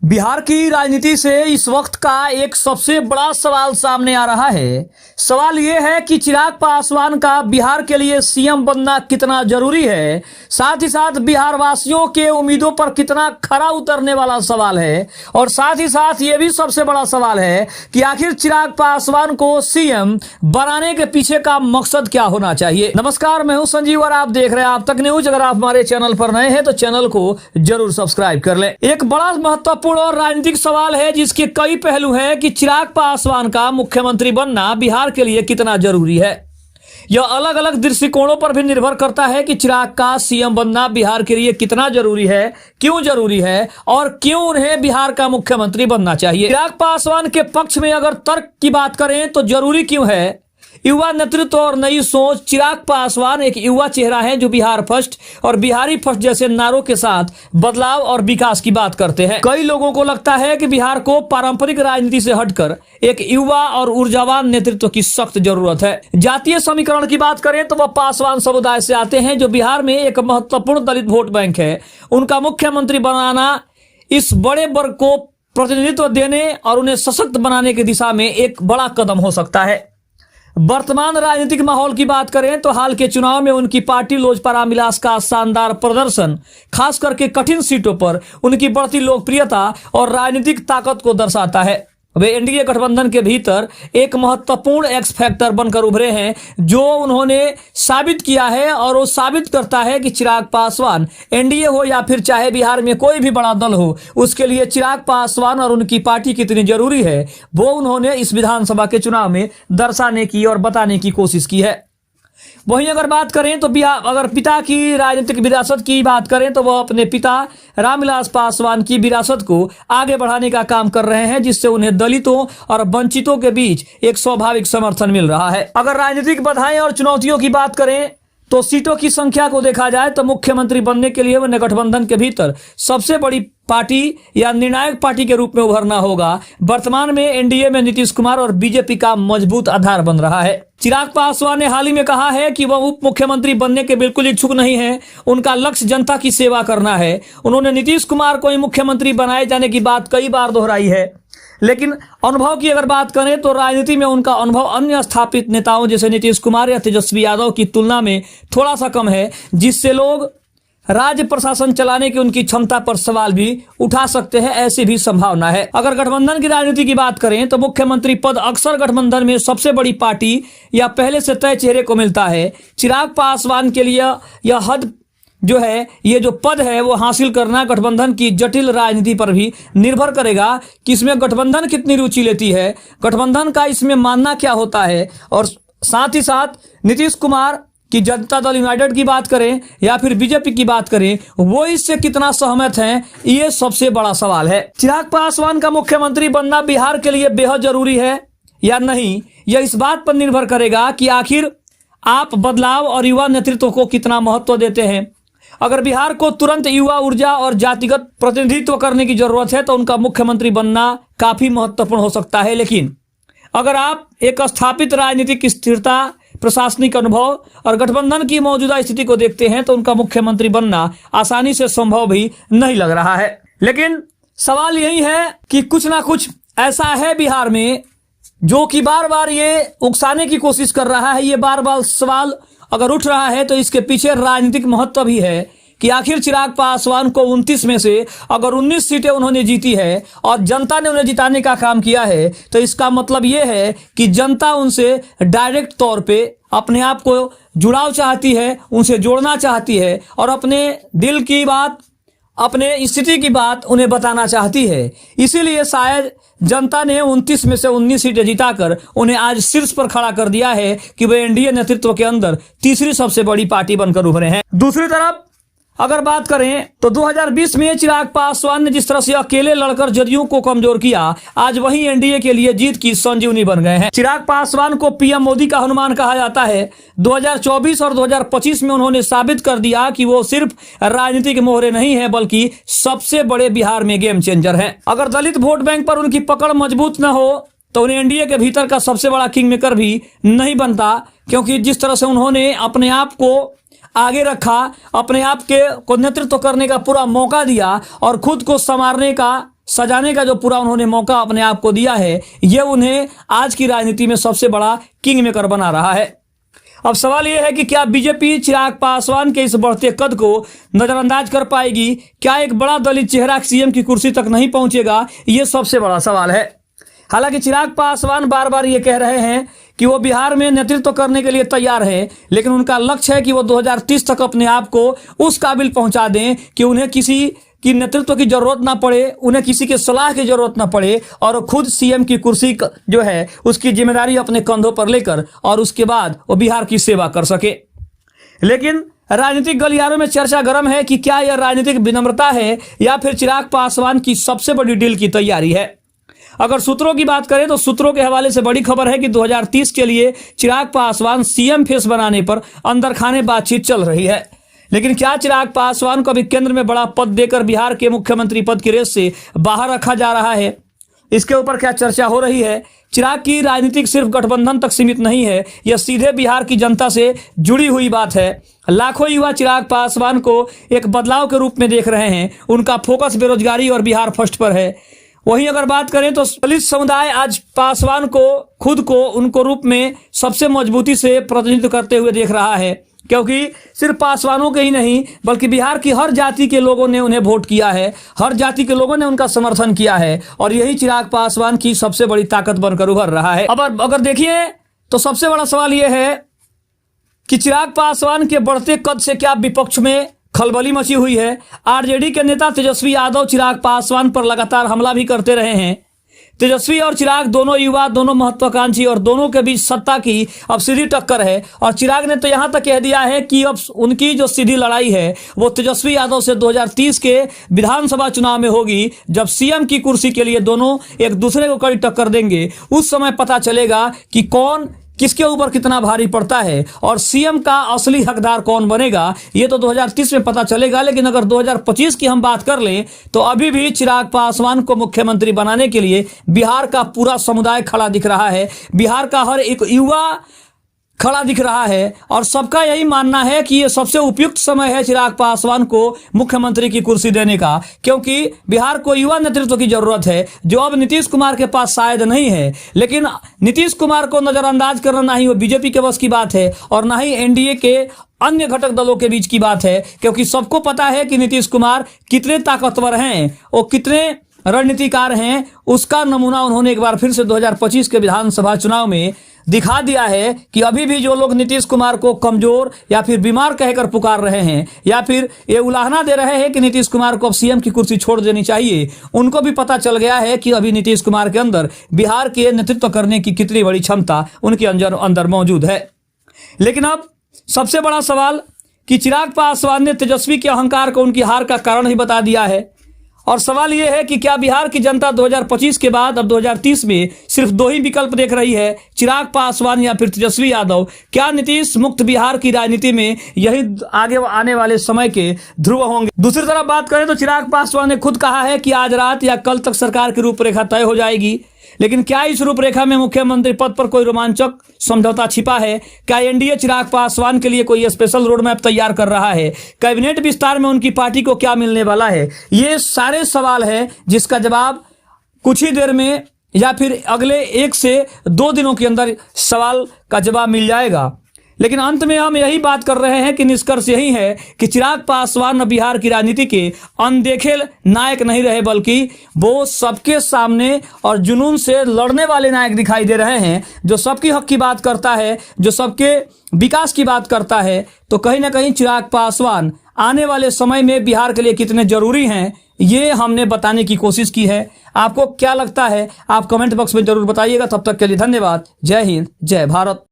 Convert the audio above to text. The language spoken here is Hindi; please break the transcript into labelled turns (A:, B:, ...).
A: बिहार की राजनीति से इस वक्त का एक सबसे बड़ा सवाल सामने आ रहा है। सवाल ये है कि चिराग पासवान का बिहार के लिए सीएम बनना कितना जरूरी है, साथ ही साथ बिहार वासियों के उम्मीदों पर कितना खरा उतरने वाला सवाल है। और साथ ही साथ ये भी सबसे बड़ा सवाल है कि आखिर चिराग पासवान को सीएम बनाने के पीछे का मकसद क्या होना चाहिए। नमस्कार, मैं हूं संजीव और आप देख रहे हैं आप तक न्यूज। अगर आप हमारे चैनल पर नए हैं तो चैनल को जरूर सब्सक्राइब कर लें। एक बड़ा महत्वपूर्ण और राजनीतिक सवाल है जिसके कई पहलू हैं कि चिराग पासवान का मुख्यमंत्री बनना बिहार के लिए कितना जरूरी है। यह अलग अलग दृष्टिकोणों पर भी निर्भर करता है कि चिराग का सीएम बनना बिहार के लिए कितना जरूरी है, क्यों जरूरी है और क्यों उन्हें बिहार का मुख्यमंत्री बनना चाहिए। चिराग पासवान के पक्ष में अगर तर्क की बात करें तो जरूरी क्यों है? युवा नेतृत्व और नई सोच। चिराग पासवान एक युवा चेहरा है जो बिहार फर्स्ट और बिहारी फर्स्ट जैसे नारों के साथ बदलाव और विकास की बात करते हैं। कई लोगों को लगता है कि बिहार को पारंपरिक राजनीति से हटकर एक युवा और ऊर्जावान नेतृत्व की सख्त जरूरत है। जातीय समीकरण की बात करें तो वह पासवान समुदाय से आते हैं जो बिहार में एक महत्वपूर्ण दलित वोट बैंक है। उनका मुख्यमंत्री बनाना इस बड़े वर्ग को प्रतिनिधित्व देने और उन्हें सशक्त बनाने की दिशा में एक बड़ा कदम हो सकता है। वर्तमान राजनीतिक माहौल की बात करें तो हाल के चुनाव में उनकी पार्टी लोजपा रामविलास का शानदार प्रदर्शन खास करके कठिन सीटों पर उनकी बढ़ती लोकप्रियता और राजनीतिक ताकत को दर्शाता है। वे एनडीए गठबंधन के भीतर एक महत्वपूर्ण एक्स फैक्टर बनकर उभरे हैं जो उन्होंने साबित किया है और वो साबित करता है कि चिराग पासवान एनडीए हो या फिर चाहे बिहार में कोई भी बड़ा दल हो, उसके लिए चिराग पासवान और उनकी पार्टी कितनी जरूरी है वो उन्होंने इस विधानसभा के चुनाव में दर्शाने की और बताने की कोशिश की है। वहीं अगर बात करें तो अगर पिता की राजनीतिक विरासत की बात करें तो वह अपने पिता रामविलास पासवान की विरासत को आगे बढ़ाने का काम कर रहे हैं जिससे उन्हें दलितों और वंचितों के बीच एक स्वाभाविक समर्थन मिल रहा है। अगर राजनीतिक बाधाएं और चुनौतियों की बात करें तो सीटों की संख्या को देखा जाए तो मुख्यमंत्री बनने के लिए उन्हें गठबंधन के भीतर सबसे बड़ी पार्टी या निर्णायक पार्टी के रूप में उभरना होगा। वर्तमान में एनडीए में नीतीश कुमार और बीजेपी का मजबूत आधार बन रहा है। चिराग पासवान ने हाल ही में कहा है कि वह उप मुख्यमंत्री बनने के बिल्कुल इच्छुक नहीं है, उनका लक्ष्य जनता की सेवा करना है। उन्होंने नीतीश कुमार को ही मुख्यमंत्री बनाए जाने की बात कई बार दोहराई है, लेकिन अनुभव की अगर बात करें तो राजनीति में उनका अनुभव अन्य स्थापित नेताओं जैसे नीतीश कुमार या तेजस्वी यादव की तुलना में थोड़ा सा कम है, जिससे लोग राज्य प्रशासन चलाने की उनकी क्षमता पर सवाल भी उठा सकते हैं। ऐसी भी संभावना है। अगर गठबंधन की राजनीति की बात करें तो मुख्यमंत्री पद अक्सर गठबंधन में सबसे बड़ी पार्टी या पहले से तय चेहरे को मिलता है। चिराग पासवान के लिए यह हद जो है, ये जो पद है वो हासिल करना गठबंधन की जटिल राजनीति पर भी निर्भर करेगा कि इसमें गठबंधन कितनी रुचि लेती है, गठबंधन का इसमें मानना क्या होता है। और साथ ही साथ नीतीश कुमार की जनता दल यूनाइटेड की बात करें या फिर बीजेपी की बात करें, वो इससे कितना सहमत हैं, ये सबसे बड़ा सवाल है। चिराग पासवान का मुख्यमंत्री बनना बिहार के लिए बेहद जरूरी है या नहीं, यह इस बात पर निर्भर करेगा कि आखिर आप बदलाव और युवा नेतृत्व को कितना महत्व देते हैं। अगर बिहार को तुरंत युवा ऊर्जा और जातिगत प्रतिनिधित्व करने की जरूरत है तो उनका मुख्यमंत्री बनना काफी महत्वपूर्ण हो सकता है। लेकिन अगर आप एक स्थापित राजनीतिक स्थिरता, प्रशासनिक अनुभव और गठबंधन की मौजूदा स्थिति को देखते हैं तो उनका मुख्यमंत्री बनना आसानी से संभव भी नहीं लग रहा है। लेकिन सवाल यही है कि कुछ ना कुछ ऐसा है बिहार में जो कि बार बार ये उकसाने की कोशिश कर रहा है। ये बार बार सवाल अगर उठ रहा है तो इसके पीछे राजनीतिक महत्व भी है कि आखिर चिराग पासवान को 29 में से अगर 19 सीटें उन्होंने जीती है और जनता ने उन्हें जिताने का काम किया है तो इसका मतलब ये है कि जनता उनसे डायरेक्ट तौर पे अपने आप को जुड़ाव चाहती है, उनसे जोड़ना चाहती है और अपने दिल की बात, अपने स्थिति की बात उन्हें बताना चाहती है। इसीलिए शायद जनता ने 29 में से 19 सीटें जिताकर उन्हें आज शीर्ष पर खड़ा कर दिया है कि वे एनडीए नेतृत्व के अंदर तीसरी सबसे बड़ी पार्टी बनकर उभरे हैं। दूसरी तरफ अगर बात करें तो 2020 में चिराग पासवान ने जिस तरह से अकेले लड़कर जदयू को कमजोर किया, आज वही एनडीए के लिए जीत की संजीवनी बन गए हैं। चिराग पासवान को पीएम मोदी का हनुमान कहा जाता है। 2024 और 2025 में उन्होंने साबित कर दिया कि वो सिर्फ राजनीतिक मोहरे नहीं है बल्कि सबसे बड़े बिहार में गेम चेंजर हैं। अगर दलित वोट बैंक पर उनकी पकड़ मजबूत न हो तो उन्हें एनडीए के भीतर का सबसे बड़ा किंग मेकर भी नहीं बनता, क्योंकि जिस तरह से उन्होंने अपने आप को आगे रखा, अपने आप के को नेतृत्व करने का पूरा मौका दिया और खुद को संवारने का सजाने का जो पूरा उन्होंने मौका अपने आप को दिया है, ये उन्हें आज की राजनीति में सबसे बड़ा किंग मेकर बना रहा है। अब सवाल यह है कि क्या बीजेपी चिराग पासवान के इस बढ़ते कद को नजरअंदाज कर पाएगी? क्या एक बड़ा दलित चेहरा सीएम की कुर्सी तक नहीं पहुंचेगा? ये सबसे बड़ा सवाल है। हालांकि चिराग पासवान बार बार ये कह रहे हैं कि वो बिहार में नेतृत्व करने के लिए तैयार है, लेकिन उनका लक्ष्य है कि वो 2030 तक अपने आप को उस काबिल पहुंचा दें कि उन्हें किसी की नेतृत्व की जरूरत ना पड़े, उन्हें किसी के सलाह की जरूरत ना पड़े और खुद सीएम की कुर्सी जो है उसकी जिम्मेदारी अपने कंधों पर लेकर और उसके बाद वो बिहार की सेवा कर सके। लेकिन राजनीतिक गलियारों में चर्चा गर्म है कि क्या यह राजनीतिक विनम्रता है या फिर चिराग पासवान की सबसे बड़ी डील की तैयारी है। अगर सूत्रों की बात करें तो सूत्रों के हवाले से बड़ी खबर है कि 2030 के लिए चिराग पासवान सीएम फेस बनाने पर अंदर खाने बातचीत चल रही है। लेकिन क्या चिराग पासवान को अभी केंद्र में बड़ा पद देकर बिहार के मुख्यमंत्री पद की रेस से बाहर रखा जा रहा है? इसके ऊपर क्या चर्चा हो रही है? चिराग की राजनीतिक सिर्फ गठबंधन तक सीमित नहीं है, यह सीधे बिहार की जनता से जुड़ी हुई बात है। लाखों युवा चिराग पासवान को एक बदलाव के रूप में देख रहे हैं। उनका फोकस बेरोजगारी और बिहार फर्स्ट पर है। वहीं अगर बात करें तो दलित समुदाय आज पासवान को खुद को उनको रूप में सबसे मजबूती से प्रतिनिधित्व करते हुए देख रहा है, क्योंकि सिर्फ पासवानों के ही नहीं बल्कि बिहार की हर जाति के लोगों ने उन्हें वोट किया है, हर जाति के लोगों ने उनका समर्थन किया है और यही चिराग पासवान की सबसे बड़ी ताकत बनकर उभर रहा है। अब अगर देखिए तो सबसे बड़ा सवाल यह है कि चिराग पासवान के बढ़ते कद से क्या विपक्ष में खलबली मची हुई है। आरजेडी के नेता तेजस्वी यादव चिराग पासवान पर लगातार हमला भी करते रहे हैं। तेजस्वी और चिराग दोनों युवा, दोनों महत्वाकांक्षी और दोनों के बीच सत्ता की अब सीधी टक्कर है और चिराग ने तो यहां तक कह दिया है कि अब उनकी जो सीधी लड़ाई है वो तेजस्वी यादव से 2030 के विधानसभा चुनाव में होगी, जब सीएम की कुर्सी के लिए दोनों एक दूसरे को कड़ी टक्कर देंगे। उस समय पता चलेगा कि कौन किसके ऊपर कितना भारी पड़ता है और सीएम का असली हकदार कौन बनेगा। ये तो 2030 में पता चलेगा। लेकिन अगर 2025 की हम बात कर लें तो अभी भी चिराग पासवान को मुख्यमंत्री बनाने के लिए बिहार का पूरा समुदाय खड़ा दिख रहा है। बिहार का हर एक युवा खड़ा दिख रहा है और सबका यही मानना है कि ये सबसे उपयुक्त समय है चिराग पासवान को मुख्यमंत्री की कुर्सी देने का, क्योंकि बिहार को युवा नेतृत्व की जरूरत है जो अब नीतीश कुमार के पास शायद नहीं है। लेकिन नीतीश कुमार को नजरअंदाज करना ना ही वो बीजेपी के बस की बात है और ना ही एनडीए के अन्य घटक दलों के बीच की बात है, क्योंकि सबको पता है कि नीतीश कुमार कितने ताकतवर हैं, वो कितने रणनीतिकार हैं। उसका नमूना उन्होंने एक बार फिर से 2025 के विधानसभा चुनाव में दिखा दिया है कि अभी भी जो लोग नीतीश कुमार को कमजोर या फिर बीमार कहकर पुकार रहे हैं या फिर ये उलाहना दे रहे हैं कि नीतीश कुमार को अब सीएम की कुर्सी छोड़ देनी चाहिए, उनको भी पता चल गया है कि अभी नीतीश कुमार के अंदर बिहार के नेतृत्व करने की कितनी बड़ी क्षमता उनके अंदर मौजूद है। लेकिन अब सबसे बड़ा सवाल कि चिराग पासवान ने तेजस्वी के अहंकार को उनकी हार का कारण ही बता दिया है और सवाल यह है कि क्या बिहार की जनता 2025 के बाद अब 2030 में सिर्फ दो ही विकल्प देख रही है, चिराग पासवान या फिर तेजस्वी यादव? क्या नीतीश मुक्त बिहार की राजनीति में यही आगे आने वाले समय के ध्रुव होंगे? दूसरी तरफ बात करें तो चिराग पासवान ने खुद कहा है कि आज रात या कल तक सरकार की रूपरेखा तय हो जाएगी। लेकिन क्या इस रूपरेखा में मुख्यमंत्री पद पर कोई रोमांचक समझौता छिपा है? क्या एनडीए चिराग पासवान के लिए कोई स्पेशल रोड मैप तैयार कर रहा है? कैबिनेट विस्तार में उनकी पार्टी को क्या मिलने वाला है? ये सारे सवाल हैं जिसका जवाब कुछ ही देर में या फिर अगले 1 से 2 दिनों के अंदर सवाल का जवाब मिल जाएगा। लेकिन अंत में हम यही बात कर रहे हैं कि निष्कर्ष यही है कि चिराग पासवान बिहार की राजनीति के अनदेखे नायक नहीं रहे, बल्कि वो सबके सामने और जुनून से लड़ने वाले नायक दिखाई दे रहे हैं, जो सबकी हक की बात करता है, जो सबके विकास की बात करता है। तो कहीं ना कहीं चिराग पासवान आने वाले समय में बिहार के लिए कितने जरूरी हैं, ये हमने बताने की कोशिश की है। आपको क्या लगता है आप कमेंट बॉक्स में जरूर बताइएगा। तब तक के लिए धन्यवाद। जय हिंद, जय भारत।